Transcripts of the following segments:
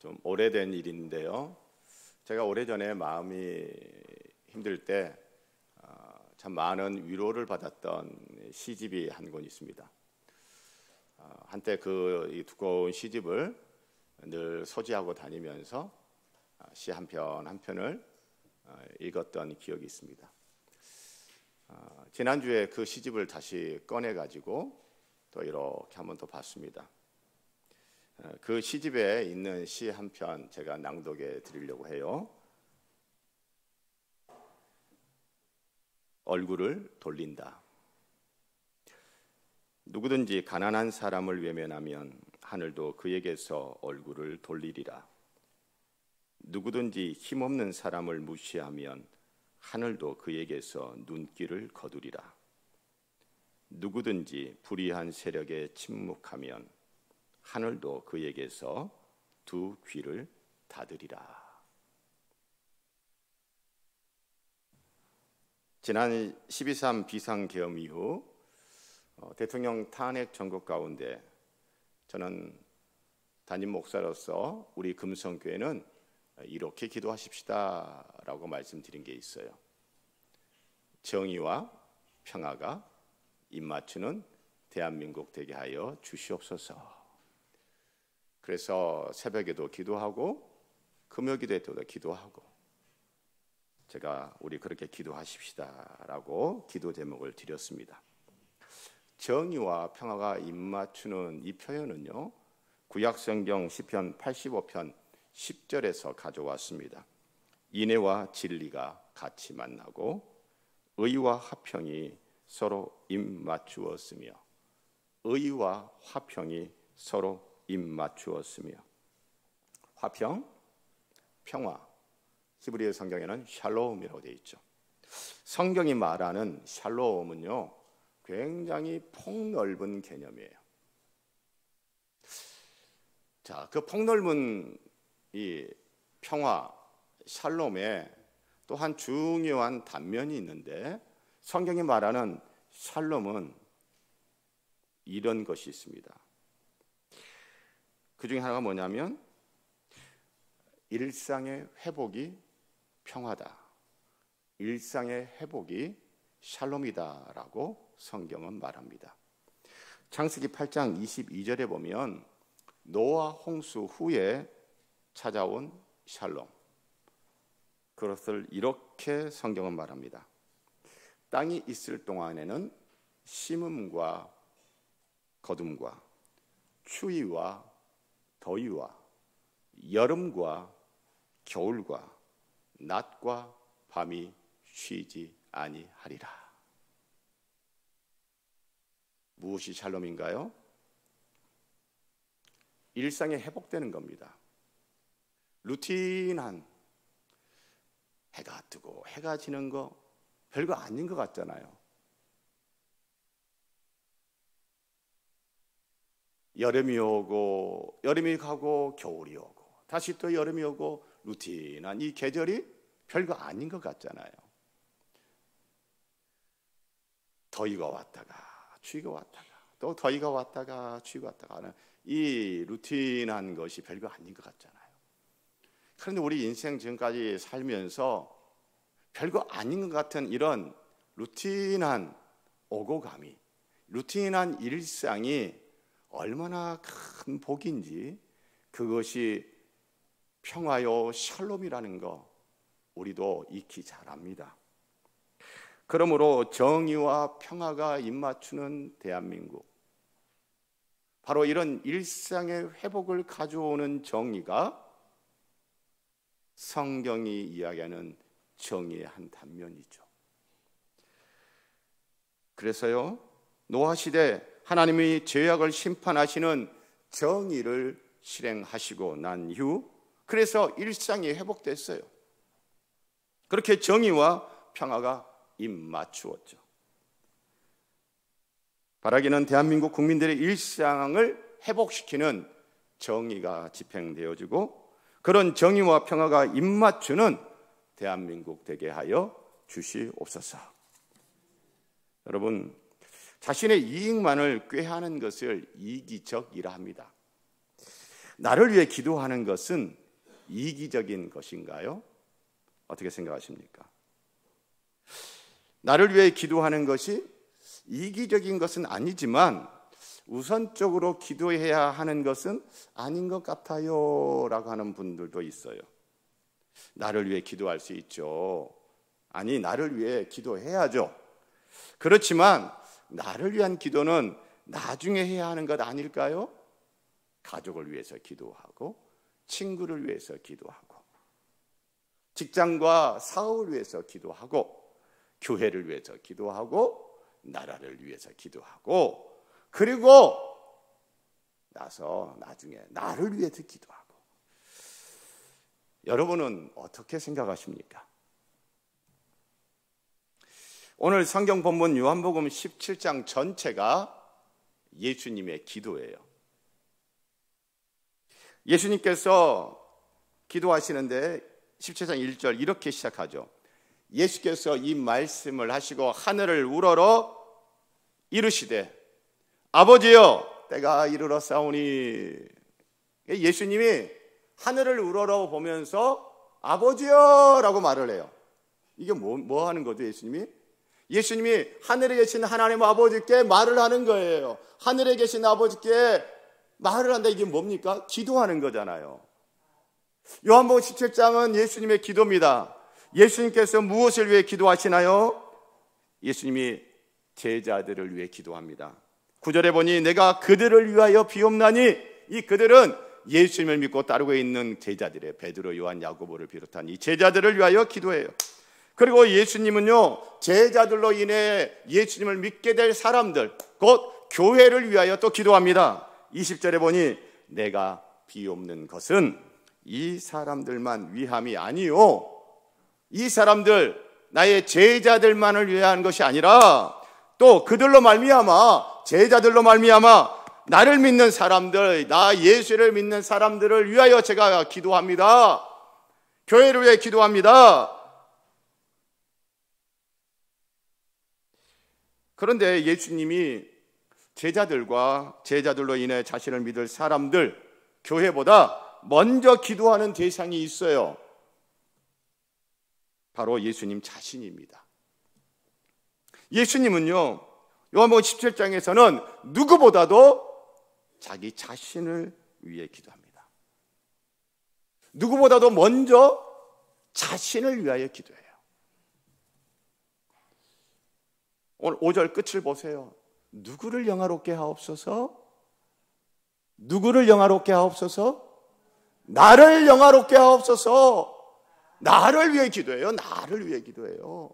좀 오래된 일인데요. 제가 오래전에 마음이 힘들 때 참 많은 위로를 받았던 시집이 한 권 있습니다. 한때 이 두꺼운 시집을 늘 소지하고 다니면서 시 한 편 한 편을 읽었던 기억이 있습니다. 지난주에 그 시집을 다시 꺼내가지고 또 이렇게 한번 더 봤습니다. 그 시집에 있는 시 한 편 제가 낭독해 드리려고 해요. 얼굴을 돌린다. 누구든지 가난한 사람을 외면하면 하늘도 그에게서 얼굴을 돌리리라. 누구든지 힘없는 사람을 무시하면 하늘도 그에게서 눈길을 거두리라. 누구든지 불의한 세력에 침묵하면 하늘도 그에게서 두 귀를 닫으리라. 지난 12.3 비상계엄 이후 대통령 탄핵 전국 가운데 저는 담임 목사로서 우리 금성교회는 이렇게 기도하십시다 라고 말씀드린 게 있어요. 정의와 평화가 입맞추는 대한민국 되게 하여 주시옵소서. 그래서 새벽에도 기도하고 금요기도에 또 기도하고 제가 우리 그렇게 기도하십시다 라고 기도 제목을 드렸습니다. 정의와 평화가 입맞추는 이 표현은요, 구약성경 시편 85편 10절에서 가져왔습니다. 인애와 진리가 같이 만나고 의와 화평이 서로 입맞추었으며 의와 화평이 서로 입맞추었으며 화평, 평화, 히브리어 성경에는 샬롬이라고 되어 있죠. 성경이 말하는 샬롬은요, 굉장히 폭넓은 개념이에요. 자, 그 폭넓은 이 평화, 샬롬에 또한 중요한 단면이 있는데 성경이 말하는 샬롬은 이런 것이 있습니다. 그 중에 하나가 뭐냐면 일상의 회복이 평화다. 일상의 회복이 샬롬이다라고 성경은 말합니다. 창세기 8장 22절에 보면 노아 홍수 후에 찾아온 샬롬, 그것을 이렇게 성경은 말합니다. 땅이 있을 동안에는 심음과 거둠과 추위와 더위와 여름과 겨울과 낮과 밤이 쉬지 아니하리라. 무엇이 샬롬인가요? 일상이 회복되는 겁니다. 루틴한 해가 뜨고 해가 지는 거 별거 아닌 것 같잖아요. 여름이 오고 여름이 가고 겨울이 오고 다시 또 여름이 오고 루틴한 이 계절이 별거 아닌 것 같잖아요. 더위가 왔다가 추위가 왔다가 또 더위가 왔다가 추위가 왔다가 하는 이 루틴한 것이 별거 아닌 것 같잖아요. 그런데 우리 인생 지금까지 살면서 별거 아닌 것 같은 이런 루틴한 오고감이, 루틴한 일상이 얼마나 큰 복인지, 그것이 평화요 샬롬이라는 거 우리도 익히 잘 압니다. 그러므로 정의와 평화가 입맞추는 대한민국, 바로 이런 일상의 회복을 가져오는 정의가 성경이 이야기하는 정의의 한 단면이죠. 그래서요, 노아 시대 하나님이 죄악을 심판하시는 정의를 실행하시고 난 이후 그래서 일상이 회복됐어요. 그렇게 정의와 평화가 입맞추었죠. 바라기는 대한민국 국민들의 일상을 회복시키는 정의가 집행되어지고 그런 정의와 평화가 입맞추는 대한민국 되게 하여 주시옵소서. 여러분, 자신의 이익만을 꾀하는 것을 이기적이라 합니다. 나를 위해 기도하는 것은 이기적인 것인가요? 어떻게 생각하십니까? 나를 위해 기도하는 것이 이기적인 것은 아니지만 우선적으로 기도해야 하는 것은 아닌 것 같아요 라고 하는 분들도 있어요. 나를 위해 기도할 수 있죠. 아니, 나를 위해 기도해야죠. 그렇지만 나를 위한 기도는 나중에 해야 하는 것 아닐까요? 가족을 위해서 기도하고, 친구를 위해서 기도하고, 직장과 사업을 위해서 기도하고, 교회를 위해서 기도하고, 나라를 위해서 기도하고, 그리고 나중에 나를 위해서 기도하고. 여러분은 어떻게 생각하십니까? 오늘 성경 본문 요한복음 17장 전체가 예수님의 기도예요. 예수님께서 기도하시는데 17장 1절 이렇게 시작하죠. 예수께서 이 말씀을 하시고 하늘을 우러러 이르시되 아버지여 때가 이르렀사오니. 예수님이 하늘을 우러러 보면서 아버지여 라고 말을 해요. 이게 뭐 하는 거죠? 예수님이 하늘에 계신 하나님 아버지께 말을 하는 거예요. 하늘에 계신 아버지께 말을 한다. 이게 뭡니까? 기도하는 거잖아요. 요한복음 17장은 예수님의 기도입니다. 예수님께서 무엇을 위해 기도하시나요? 예수님이 제자들을 위해 기도합니다. 9절에 보니 내가 그들을 위하여 비옵나니, 이 그들은 예수님을 믿고 따르고 있는 제자들의 베드로, 요한, 야고보를 비롯한 이 제자들을 위하여 기도해요. 그리고 예수님은요, 제자들로 인해 예수님을 믿게 될 사람들, 곧 교회를 위하여 또 기도합니다. 20절에 보니 내가 비옵는 것은 이 사람들만 위함이 아니요, 이 사람들 나의 제자들만을 위한 것이 아니라 또 그들로 말미암아, 제자들로 말미암아 나를 믿는 사람들, 나 예수를 믿는 사람들을 위하여 제가 기도합니다. 교회를 위해 기도합니다. 그런데 예수님이 제자들로 인해 자신을 믿을 사람들, 교회보다 먼저 기도하는 대상이 있어요. 바로 예수님 자신입니다. 예수님은요, 요한복음 17장에서는 누구보다도 자기 자신을 위해 기도합니다. 누구보다도 먼저 자신을 위하여 기도해요. 오늘 5절 끝을 보세요. 누구를 영화롭게 하옵소서? 누구를 영화롭게 하옵소서? 나를 영화롭게 하옵소서. 나를 위해 기도해요. 나를 위해 기도해요.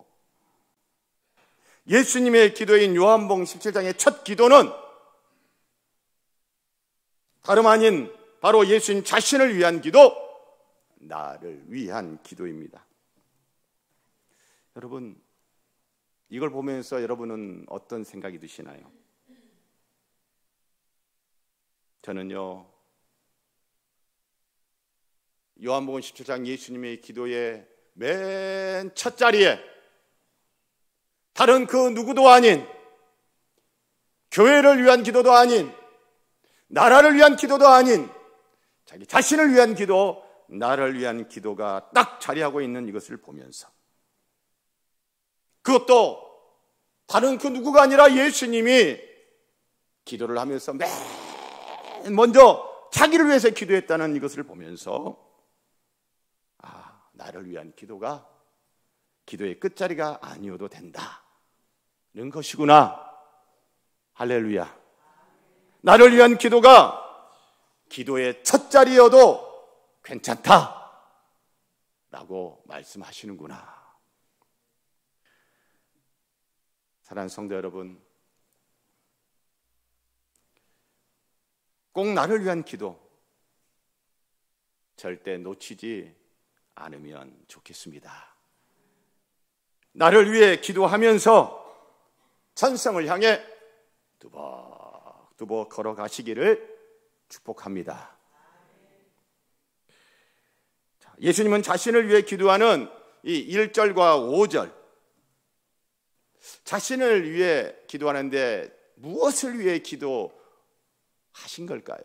예수님의 기도인 요한복음 17장의 첫 기도는 다름 아닌 바로 예수님 자신을 위한 기도, 나를 위한 기도입니다. 여러분, 이걸 보면서 여러분은 어떤 생각이 드시나요? 저는요, 요한복음 17장 예수님의 기도의 맨 첫 자리에 다른 그 누구도 아닌, 교회를 위한 기도도 아닌, 나라를 위한 기도도 아닌, 자기 자신을 위한 기도, 나를 위한 기도가 딱 자리하고 있는 이것을 보면서, 그것도 다른 그 누구가 아니라 예수님이 기도를 하면서 맨 먼저 자기를 위해서 기도했다는 이것을 보면서, 나를 위한 기도가 기도의 끝자리가 아니어도 된다는 것이구나. 할렐루야. 나를 위한 기도가 기도의 첫 자리여도 괜찮다라고 말씀하시는구나. 사랑하는 성도 여러분, 꼭 나를 위한 기도 절대 놓치지 않으면 좋겠습니다. 나를 위해 기도하면서 천성을 향해 두벅두벅 걸어가시기를 축복합니다. 예수님은 자신을 위해 기도하는 이 1절과 5절, 자신을 위해 기도하는데 무엇을 위해 기도하신 걸까요?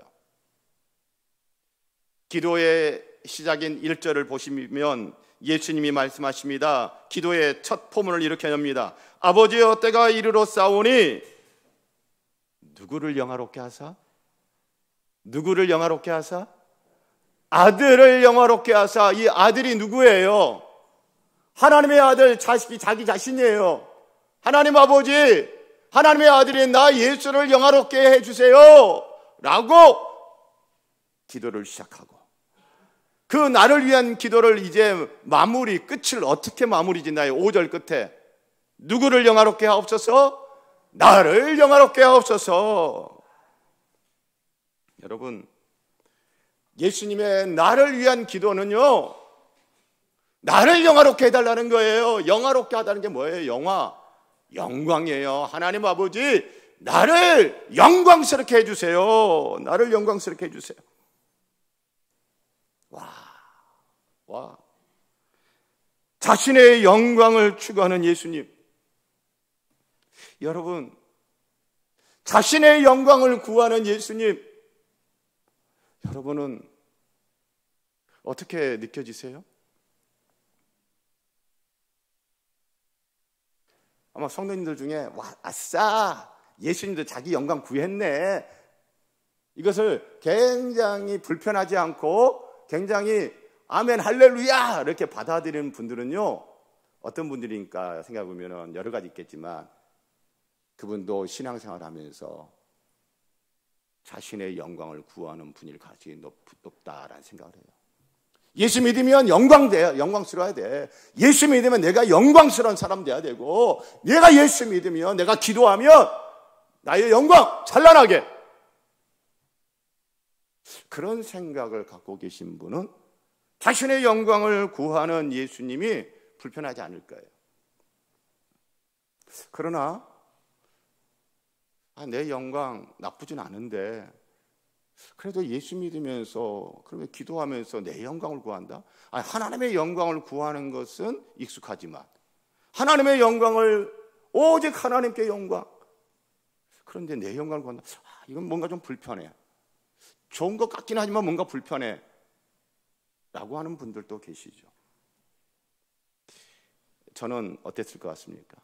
기도의 시작인 1절을 보시면 예수님이 말씀하십니다. 기도의 첫 포문을 이렇게 엽니다. 아버지여, 때가 이르러 싸우니 누구를 영화롭게 하사? 누구를 영화롭게 하사? 아들을 영화롭게 하사. 이 아들이 누구예요? 하나님의 아들, 자식이 자기 자신이에요. 하나님 아버지, 하나님의 아들인 나 예수를 영화롭게 해주세요 라고 기도를 시작하고, 그 나를 위한 기도를 이제 끝을 어떻게 마무리 짓나요? 5절 끝에 누구를 영화롭게 하옵소서? 나를 영화롭게 하옵소서. 여러분, 예수님의 나를 위한 기도는요, 나를 영화롭게 해달라는 거예요. 영화롭게 하다는 게 뭐예요? 영광이에요. 하나님 아버지, 나를 영광스럽게 해주세요. 나를 영광스럽게 해주세요. 와. 자신의 영광을 추구하는 예수님. 여러분, 자신의 영광을 구하는 예수님, 여러분은 어떻게 느껴지세요? 아마 성도님들 중에 아싸, 예수님도 자기 영광 구했네, 이것을 굉장히 불편하지 않고 굉장히 아멘 할렐루야 이렇게 받아들이는 분들은요, 어떤 분들인가 생각해보면 여러 가지 있겠지만, 그분도 신앙생활 하면서 자신의 영광을 구하는 분일 가능성이 높다라는 생각을 해요. 예수 믿으면 영광스러워야 돼. 예수 믿으면 내가 영광스러운 사람 돼야 되고, 내가 예수 믿으면, 내가 기도하면 나의 영광 찬란하게, 그런 생각을 갖고 계신 분은 자신의 영광을 구하는 예수님이 불편하지 않을 거예요. 그러나 내 영광 나쁘진 않은데, 그래도 예수 믿으면서, 그러면 기도하면서 내 영광을 구한다? 하나님의 영광을 구하는 것은 익숙하지만, 하나님의 영광을, 오직 하나님께 영광, 그런데 내 영광을 구한다? 이건 뭔가 좀 불편해. 좋은 것 같긴 하지만 뭔가 불편해 라고 하는 분들도 계시죠. 저는 어땠을 것 같습니까?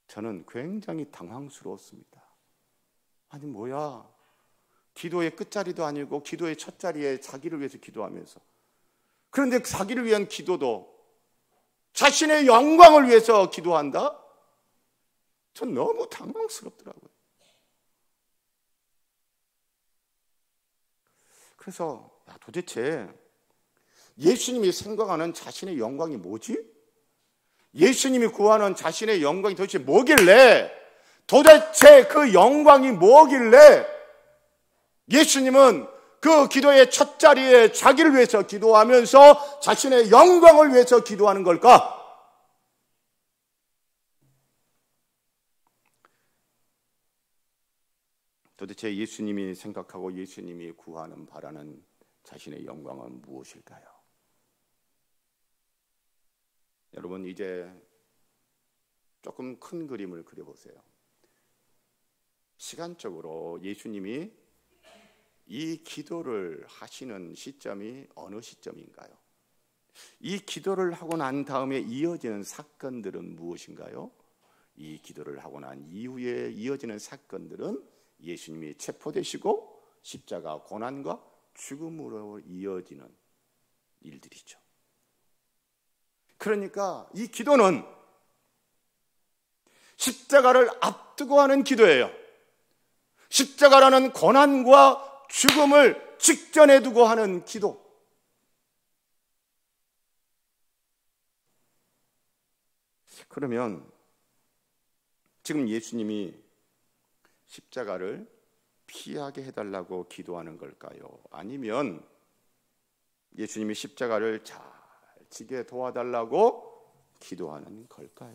저는 굉장히 당황스러웠습니다. 아니 뭐야, 기도의 끝자리도 아니고 기도의 첫자리에 자기를 위해서 기도하면서, 그런데 자기를 위한 기도도 자신의 영광을 위해서 기도한다? 전 너무 당황스럽더라고요. 그래서 도대체 예수님이 생각하는 자신의 영광이 뭐지? 예수님이 구하는 자신의 영광이 도대체 뭐길래, 도대체 그 영광이 뭐길래 예수님은 그 기도의 첫 자리에 자기를 위해서 기도하면서 자신의 영광을 위해서 기도하는 걸까? 도대체 예수님이 생각하고 예수님이 구하는 바라는 자신의 영광은 무엇일까요? 여러분, 이제 조금 큰 그림을 그려보세요. 시간적으로 예수님이 이 기도를 하시는 시점이 어느 시점인가요? 이 기도를 하고 난 다음에 이어지는 사건들은 무엇인가요? 이 기도를 하고 난 이후에 이어지는 사건들은 예수님이 체포되시고 십자가 고난과 죽음으로 이어지는 일들이죠. 그러니까 이 기도는 십자가를 앞두고 하는 기도예요. 십자가라는 고난과 죽음을 직전에 두고 하는 기도. 그러면 지금 예수님이 십자가를 피하게 해달라고 기도하는 걸까요? 아니면 예수님이 십자가를 잘 지게 도와달라고 기도하는 걸까요?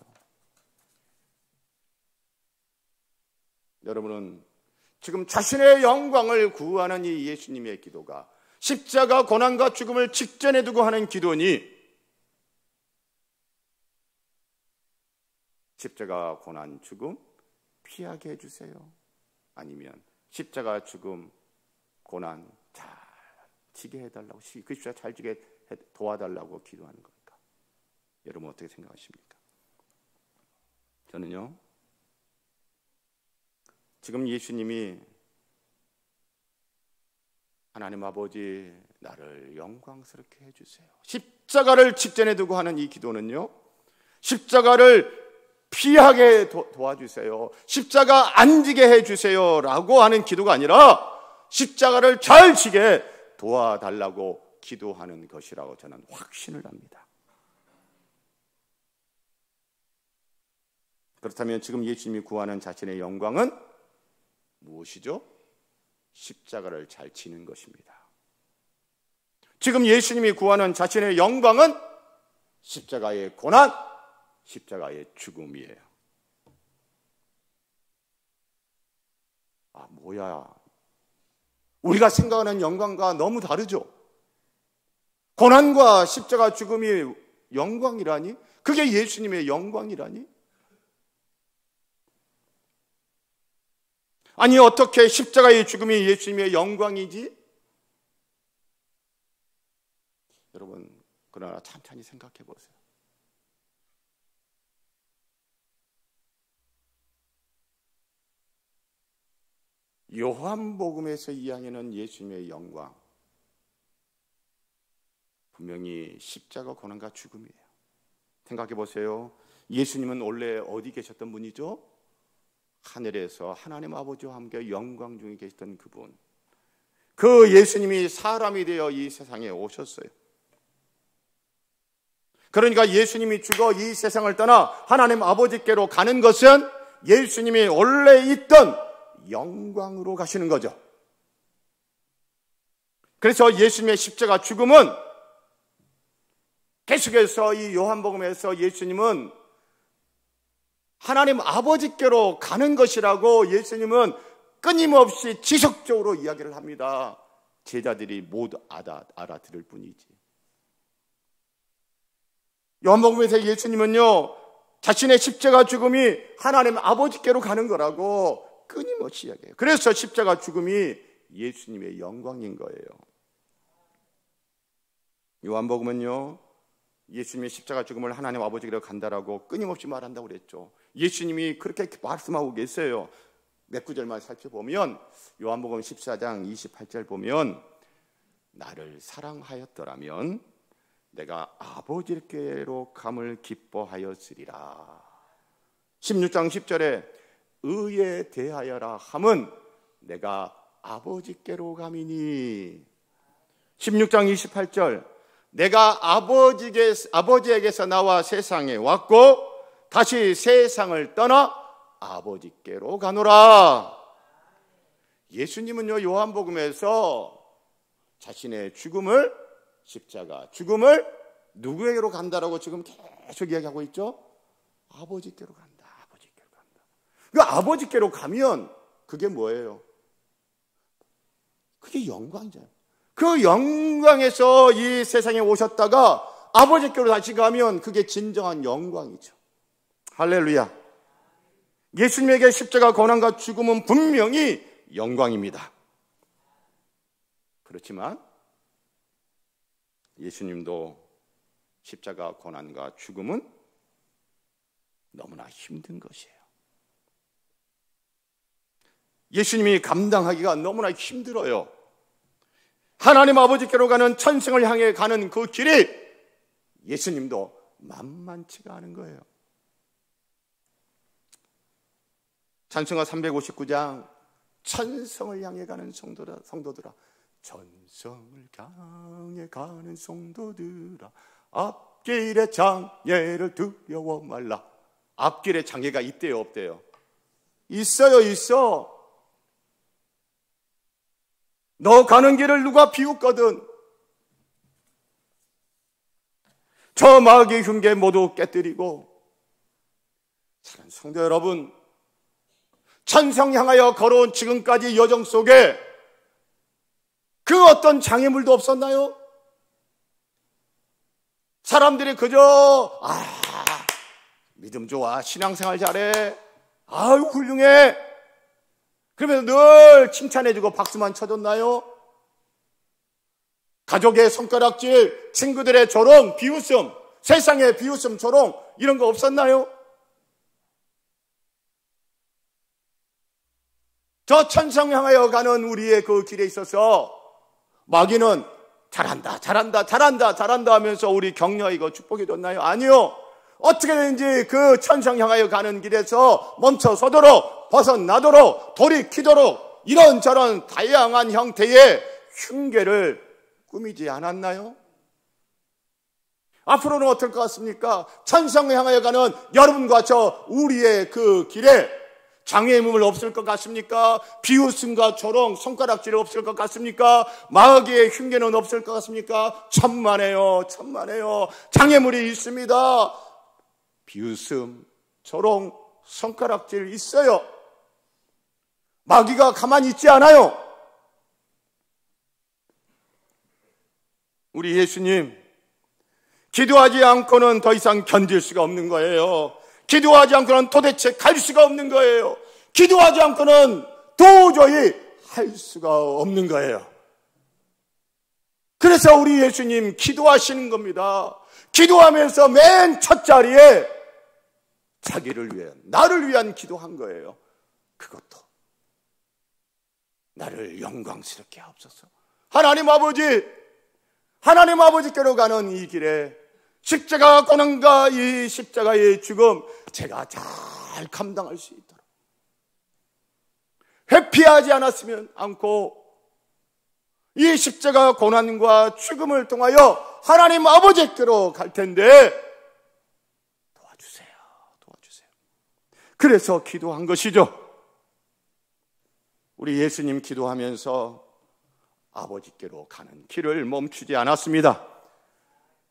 여러분은 지금 자신의 영광을 구하는 이 예수님의 기도가 십자가 고난과 죽음을 직전에 두고 하는 기도니, 십자가 고난 죽음 피하게 해주세요? 아니면 십자가 죽음 고난 잘 지게 해달라고, 그 십자가 잘 지게 도와달라고 기도하는 겁니까? 여러분 어떻게 생각하십니까? 저는요, 지금 예수님이 하나님 아버지 나를 영광스럽게 해주세요, 십자가를 직전에 두고 하는 이 기도는요, 십자가를 피하게 도와주세요, 십자가 안 지게 해주세요 라고 하는 기도가 아니라 십자가를 잘 지게 도와달라고 기도하는 것이라고 저는 확신을 합니다. 그렇다면 지금 예수님이 구하는 자신의 영광은 무엇이죠? 십자가를 잘 지는 것입니다. 지금 예수님이 구하는 자신의 영광은 십자가의 고난, 십자가의 죽음이에요. 아, 뭐야, 우리가 생각하는 영광과 너무 다르죠? 고난과 십자가 죽음이 영광이라니? 그게 예수님의 영광이라니? 아니, 어떻게 십자가의 죽음이 예수님의 영광이지? 여러분, 그러나 찬찬히 생각해 보세요. 요한복음에서 이야기하는 예수님의 영광, 분명히 십자가 고난과 죽음이에요. 생각해 보세요. 예수님은 원래 어디 계셨던 분이죠? 하늘에서 하나님 아버지와 함께 영광 중에 계셨던 그분, 그 예수님이 사람이 되어 이 세상에 오셨어요. 그러니까 예수님이 죽어 이 세상을 떠나 하나님 아버지께로 가는 것은 예수님이 원래 있던 영광으로 가시는 거죠. 그래서 예수님의 십자가 죽음은, 계속해서 이 요한복음에서 예수님은 하나님 아버지께로 가는 것이라고 예수님은 끊임없이 지속적으로 이야기를 합니다. 제자들이 모두 알아들을 뿐이지. 요한복음에서 예수님은요, 자신의 십자가 죽음이 하나님 아버지께로 가는 거라고 끊임없이 이야기해요. 그래서 십자가 죽음이 예수님의 영광인 거예요. 요한복음은요, 예수님의 십자가 죽음을 하나님 아버지께로 간다라고 끊임없이 말한다고 그랬죠. 예수님이 그렇게 말씀하고 계세요. 몇 구절만 살펴보면 요한복음 14장 28절 보면, 나를 사랑하였더라면 내가 아버지께로 감을 기뻐하였으리라. 16장 10절에 의에 대하여라 함은 내가 아버지께로 감이니. 16장 28절, 내가 아버지에게서 나와 세상에 왔고 다시 세상을 떠나 아버지께로 가노라. 예수님은요, 요한복음에서 자신의 죽음을, 십자가 죽음을 누구에게로 간다라고 지금 계속 이야기하고 있죠? 아버지께로 간다, 아버지께로 간다. 그 아버지께로 가면 그게 뭐예요? 그게 영광이잖아요. 그 영광에서 이 세상에 오셨다가 아버지께로 다시 가면 그게 진정한 영광이죠. 할렐루야. 예수님에게 십자가 고난과 죽음은 분명히 영광입니다. 그렇지만 예수님도 십자가 고난과 죽음은 너무나 힘든 것이에요. 예수님이 감당하기가 너무나 힘들어요. 하나님 아버지께로 가는 천성을 향해 가는 그 길이 예수님도 만만치가 않은 거예요. 찬송가 359장, 천성을 향해 가는 성도들아, 천성을 향해 가는 성도들아, 앞길의 장애를 두려워 말라. 앞길에 장애가 있대요, 없대요? 있어요, 있어. 너 가는 길을 누가 비웃거든 저 마귀의 흉계 모두 깨뜨리고. 사랑하는 성도 여러분, 천성 향하여 걸어온 지금까지 여정 속에 그 어떤 장애물도 없었나요? 사람들이 그저 믿음 좋아, 신앙생활 잘해, 아유 훌륭해, 그러면서 늘 칭찬해주고 박수만 쳐줬나요? 가족의 손가락질, 친구들의 조롱, 비웃음, 세상의 비웃음, 조롱 이런 거 없었나요? 저 천성 향하여 가는 우리의 그 길에 있어서 마귀는 잘한다, 잘한다, 잘한다, 잘한다 하면서 우리 격려이고 축복해 줬나요? 아니요. 어떻게든지 그 천성 향하여 가는 길에서 멈춰서도록, 벗어나도록, 돌이키도록 이런저런 다양한 형태의 흉계를 꾸미지 않았나요? 앞으로는 어떨 것 같습니까? 천성을 향하여 가는 여러분과 저 우리의 그 길에 장애물 없을 것 같습니까? 비웃음과 조롱, 손가락질 없을 것 같습니까? 마귀의 흉계는 없을 것 같습니까? 천만에요, 천만에요. 장애물이 있습니다. 비웃음, 조롱, 손가락질 있어요. 마귀가 가만히 있지 않아요. 우리 예수님, 기도하지 않고는 더 이상 견딜 수가 없는 거예요. 기도하지 않고는 도대체 갈 수가 없는 거예요. 기도하지 않고는 도저히 할 수가 없는 거예요. 그래서 우리 예수님 기도하시는 겁니다. 기도하면서 맨 첫 자리에 자기를 위한, 나를 위한 기도한 거예요. 그것도 나를 영광스럽게 하옵소서. 하나님 아버지께로 가는 이 길에 십자가 고난과 이 십자가의 죽음 제가 잘 감당할 수 있도록 회피하지 않았으면 않고 이 십자가 고난과 죽음을 통하여 하나님 아버지께로 갈 텐데 도와주세요. 그래서 기도한 것이죠. 우리 예수님 기도하면서 아버지께로 가는 길을 멈추지 않았습니다.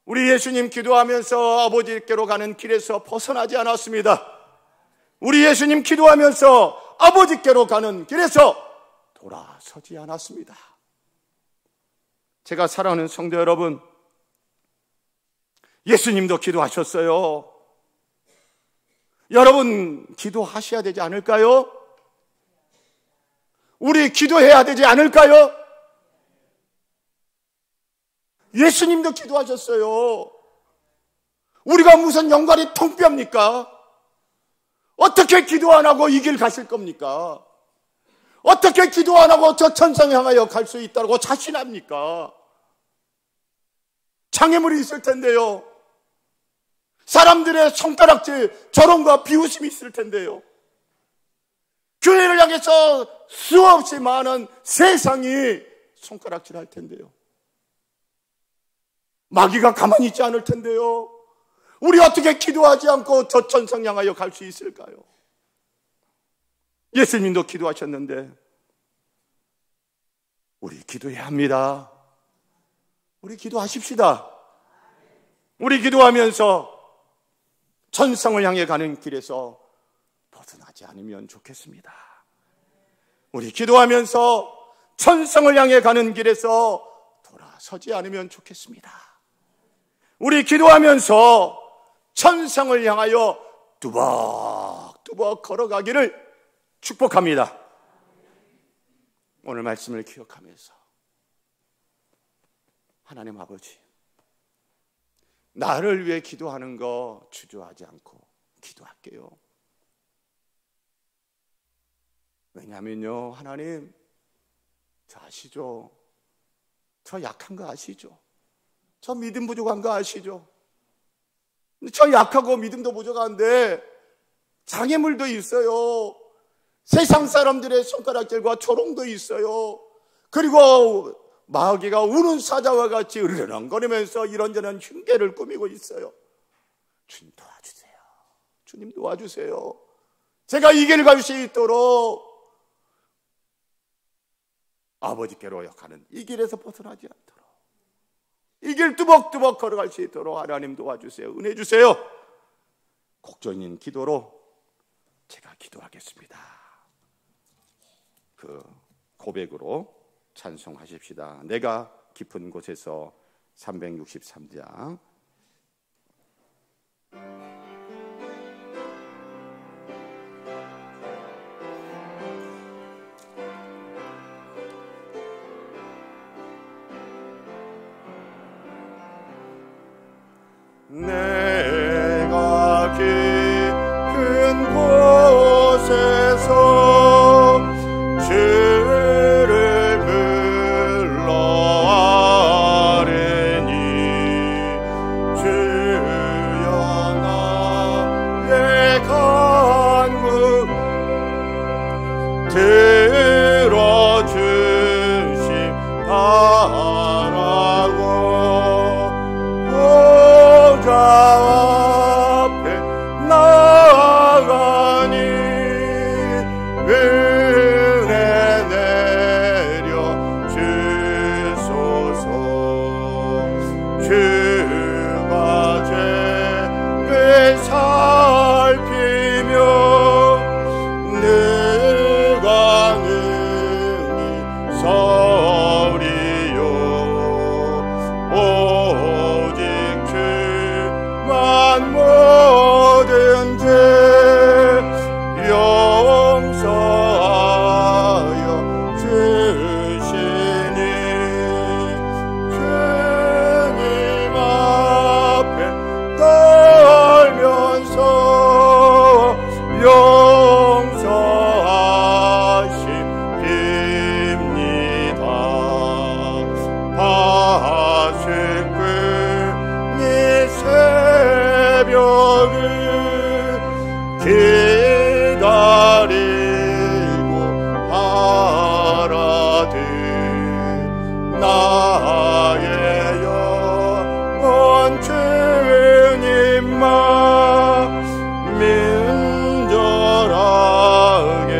우리 예수님 기도하면서 아버지께로 가는 길에서 벗어나지 않았습니다. 우리 예수님 기도하면서 아버지께로 가는 길에서 돌아서지 않았습니다. 제가 사랑하는 성도 여러분, 예수님도 기도하셨어요. 여러분 기도하셔야 되지 않을까요? 우리 기도해야 되지 않을까요? 예수님도 기도하셨어요. 우리가 무슨 연관이 통뼈입니까? 어떻게 기도 안 하고 이 길 가실 겁니까? 어떻게 기도 안 하고 저 천상 향하여 갈 수 있다고 자신합니까? 장애물이 있을 텐데요. 사람들의 손가락질, 조롱과 비웃음이 있을 텐데요. 교회를 향해서 수없이 많은 세상이 손가락질 할 텐데요. 마귀가 가만히 있지 않을 텐데요. 우리 어떻게 기도하지 않고 저 천상 향하여 갈 수 있을까요? 예수님도 기도하셨는데 우리 기도해야 합니다. 우리 기도하십시다. 우리 기도하면서 천상을 향해 가는 길에서 벗어나지 않으면 좋겠습니다. 우리 기도하면서 천상을 향해 가는 길에서 돌아서지 않으면 좋겠습니다. 우리 기도하면서 천상을 향하여 뚜벅뚜벅 걸어가기를 축복합니다. 오늘 말씀을 기억하면서 하나님 아버지, 나를 위해 기도하는 거 주저하지 않고 기도할게요. 왜냐면요, 하나님, 저 아시죠? 저 약한 거 아시죠? 저 믿음 부족한 거 아시죠? 저 약하고 믿음도 부족한데 장애물도 있어요. 세상 사람들의 손가락질과 조롱도 있어요. 그리고 마귀가 우는 사자와 같이 으르렁거리면서 이런저런 흉계를 꾸미고 있어요. 주님 도와주세요. 주님 도와주세요. 제가 이 길을 갈 수 있도록 아버지께로 가는 이 길에서 벗어나지 않도록 이 길 뚜벅뚜벅 걸어갈 수 있도록 하나님 도와주세요. 은혜 주세요. 곡전인 기도로 제가 기도하겠습니다. 그 고백으로 찬송하십시다. 내가 깊은 곳에서 363장. 내가 깊은 곳에서 주를 불러아뢰니 주여 나의 간구 들어주시 바라고 보좌 앞에 나아가니 은혜 내려 주소서. 주가 죄를 살피며 누가 능히 서리요. 오직 주만 모든 죄 용서하여 주시니 주님 앞에 떨면서 용서하십니다. 파수꾼이 새벽을 기다리고 바라듯 나의 영혼 주님만 민절하게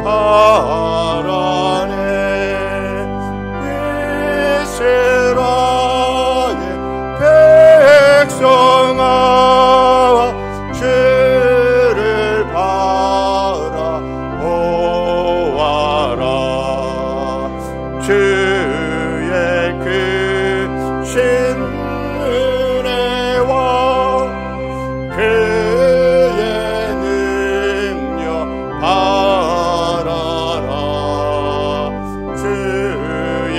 바라네. 이스라엘 백성아 주를 바라보아라. 주의 크신 은혜와 그의 능력 바라라. 주의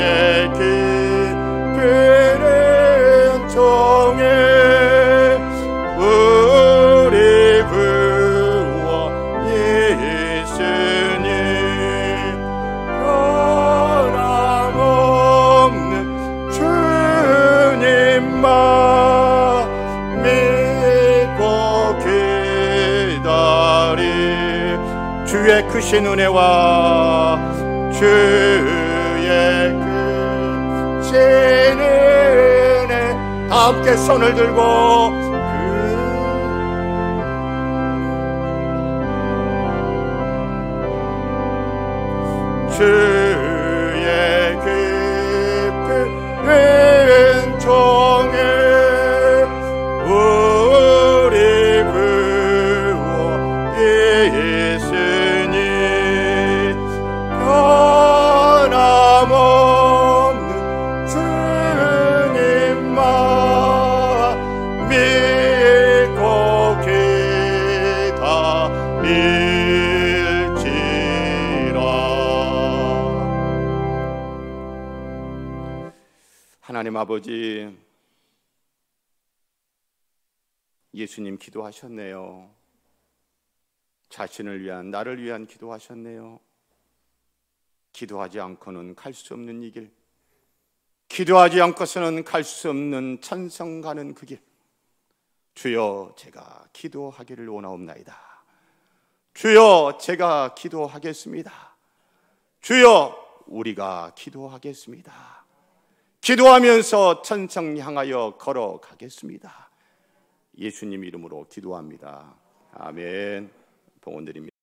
깊은 은총에 우리 구원 있으니 변함없는 주님만 믿고 기다리. 주의 크신 은혜와 주의 크신 은혜 다 함께 손을 들고 주의 깊은 은총에 우리 구원 있으니 변함없는 주님만 믿고 기다릴지라. 하나님 아버지, 예수님 기도하셨네요. 자신을 위한, 나를 위한 기도하셨네요. 기도하지 않고는 갈 수 없는 이 길, 기도하지 않고서는 갈 수 없는 천성 가는 그 길. 주여, 제가 기도하기를 원하옵나이다. 주여, 제가 기도하겠습니다. 주여, 우리가 기도하겠습니다. 기도하면서 천성 향하여 걸어가겠습니다. 예수님 이름으로 기도합니다. 아멘. 봉헌 드립니다.